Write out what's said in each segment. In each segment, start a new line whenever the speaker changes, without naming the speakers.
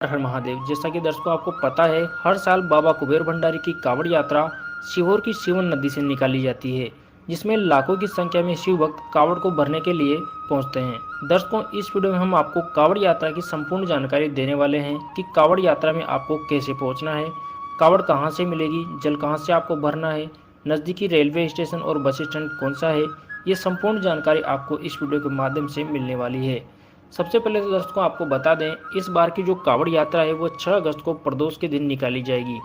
हर हर महादेव। जैसा कि दर्शकों आपको पता है, हर साल बाबा कुबेर भंडारी की कांवड़ यात्रा सीहोर की शिवन नदी से निकाली जाती है, जिसमें लाखों की संख्या में शिव भक्त कांवड़ को भरने के लिए पहुंचते हैं। दर्शकों, इस वीडियो में हम आपको कांवड़ यात्रा की संपूर्ण जानकारी देने वाले हैं कि कांवड़ यात्रा में आपको कैसे पहुंचना है, कांवड़ कहां से मिलेगी, जल कहां से आपको भरना है, नज़दीकी रेलवे स्टेशन और बस स्टैंड कौन सा है। ये संपूर्ण जानकारी आपको इस वीडियो के माध्यम से मिलने वाली है। सबसे पहले तो दर्शकों आपको बता दें, इस बार की जो कांवड़ यात्रा है वो 6 अगस्त को प्रदोष के दिन निकाली जाएगी,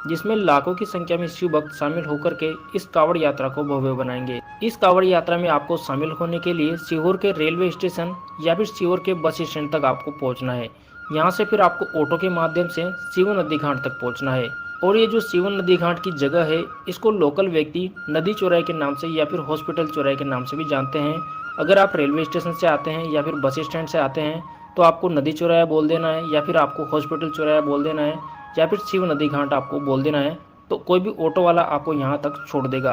जिसमें लाखों की संख्या में शिव भक्त शामिल होकर के इस कांवड़ यात्रा को भव्य बनाएंगे। इस कांवड़ यात्रा में आपको शामिल होने के लिए सीहोर के रेलवे स्टेशन या फिर सीहोर के बस स्टैंड तक आपको पहुंचना है। यहाँ से फिर आपको ऑटो के माध्यम से शिव नदी घाट तक पहुंचना है। और ये जो शिवन नदी घाट की जगह है, इसको लोकल व्यक्ति नदी चौराहे के नाम से या फिर हॉस्पिटल चौराहे के नाम से भी जानते हैं। अगर आप रेलवे स्टेशन से आते हैं या फिर बस स्टैंड से आते हैं तो आपको नदी चौराहा बोल देना है, या फिर आपको हॉस्पिटल चौराहा बोल देना है, या फिर शिव नदी घाट आपको बोल देना है। तो कोई भी ऑटो वाला आपको यहाँ तक छोड़ देगा।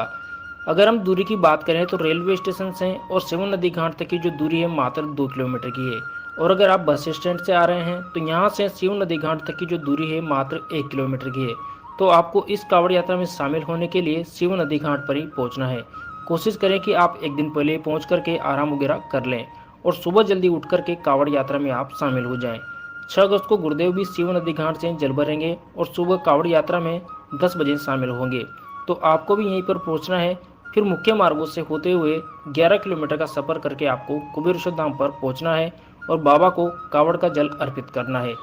अगर हम दूरी की बात करें तो रेलवे स्टेशन से और शिव नदी घाट तक की जो दूरी है मात्र 2 किलोमीटर की है। और अगर आप बस स्टैंड से आ रहे हैं तो यहाँ से शिव नदी घाट तक की जो दूरी है मात्र 1 किलोमीटर की है। तो आपको इस कांवड़ यात्रा में शामिल होने के लिए शिव नदी घाट पर ही पहुंचना है। कोशिश करें कि आप एक दिन पहले पहुंच करके आराम वगैरह कर लें और सुबह जल्दी उठ करके कांवड़ यात्रा में आप शामिल हो जाएं। 6 अगस्त को गुरुदेव भी शिव नदी घाट से जल भरेंगे और सुबह कांवड़ यात्रा में 10 बजे शामिल होंगे। तो आपको भी यहीं पर पहुंचना है। फिर मुख्य मार्गों से होते हुए 11 किलोमीटर का सफर करके आपको कुबेरेश्वर धाम पर पहुंचना है और बाबा को कांवड़ का जल अर्पित करना है।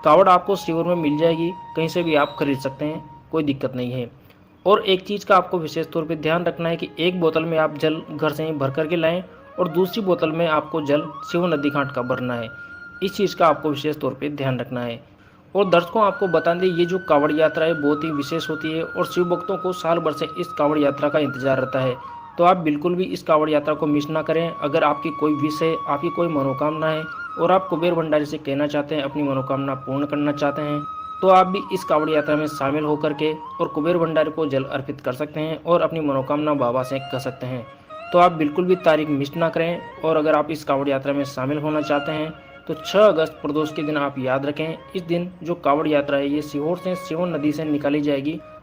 कांवड़ आपको सीहोर में मिल जाएगी, कहीं से भी आप खरीद सकते हैं, कोई दिक्कत नहीं है। और एक चीज़ का आपको विशेष तौर पे ध्यान रखना है कि एक बोतल में आप जल घर से ही भर करके लाएं और दूसरी बोतल में आपको जल शिव नदी घाट का भरना है। इस चीज़ का आपको विशेष तौर पे ध्यान रखना है। और दर्शकों आपको बता दें, ये जो कांवड़ यात्रा है बहुत ही विशेष होती है और शिव भक्तों को साल भर से इस कांवड़ यात्रा का इंतजार रहता है। तो आप बिल्कुल भी इस कांवड़ यात्रा को मिस ना करें। अगर आपकी कोई विश है, आपकी कोई मनोकामना है और आप कुबेर भंडारी से कहना चाहते हैं, अपनी मनोकामना पूर्ण करना चाहते हैं, तो आप भी इस कांवड़ यात्रा में शामिल होकर के और कुबेर भंडारी को जल अर्पित कर सकते हैं और अपनी मनोकामना बाबा से कह सकते हैं। तो आप बिल्कुल भी तारीख मिस ना करें। और अगर आप इस कांवड़ यात्रा में शामिल होना चाहते हैं तो 6 अगस्त प्रदोष के दिन आप याद रखें, इस दिन जो कांवड़ यात्रा है ये सीहोर से शिवन नदी से निकाली जाएगी।